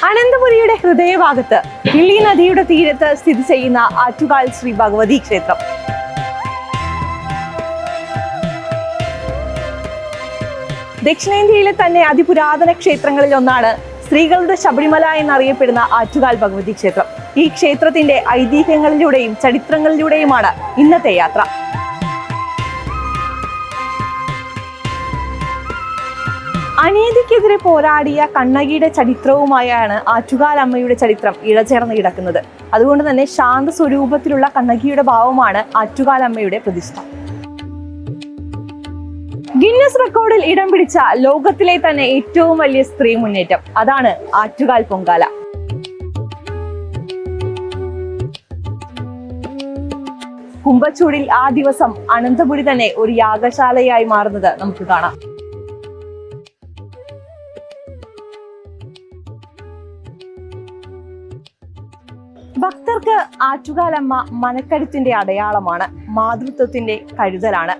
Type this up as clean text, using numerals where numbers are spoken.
അനന്തപുരിയുടെ ഹൃദയഭാഗത്ത് കിള്ളി നദിയുടെ തീരത്ത് സ്ഥിതി ചെയ്യുന്ന ആറ്റുകാൽ ശ്രീ ഭഗവതി ക്ഷേത്രം. ദക്ഷിണേന്ത്യയിലെ തന്നെ അതിപുരാതന ക്ഷേത്രങ്ങളിൽ ഒന്നാണ് സ്ത്രീകളുടെ ശബരിമല എന്നറിയപ്പെടുന്ന ആറ്റുകാൽ ഭഗവതി ക്ഷേത്രം. ഈ ക്ഷേത്രത്തിന്റെ ഐതിഹ്യങ്ങളിലൂടെയും ചരിത്രങ്ങളിലൂടെയുമാണ് ഇന്നത്തെ യാത്ര. അനീതിക്കെതിരെ പോരാടിയ കണ്ണകിയുടെ ചരിത്രവുമായാണ് ആറ്റുകാൽ അമ്മയുടെ ചരിത്രം ഇഴചേർന്ന് കിടക്കുന്നത്. അതുകൊണ്ട് തന്നെ ശാന്ത സ്വരൂപത്തിലുള്ള കണ്ണകിയുടെ ഭാവമാണ് ആറ്റുകാൽ അമ്മയുടെ പ്രതിഷ്ഠ. ഗിന്നസ് റെക്കോർഡിൽ ഇടം പിടിച്ച ലോകത്തിലെ തന്നെ ഏറ്റവും വലിയ സ്ത്രീ മുന്നേറ്റം, അതാണ് ആറ്റുകാൽ പൊങ്കാല. കുംഭച്ചൂടിൽ ആ ദിവസം അനന്തപുരി തന്നെ ഒരു യാഗശാലയായി മാറുന്നത് നമുക്ക് കാണാം. ഭക്തർക്ക് ആറ്റുകാലമ്മ മനക്കരുത്തിന്റെ അടയാളമാണ്, മാതൃത്വത്തിന്റെ കരുതലാണ്.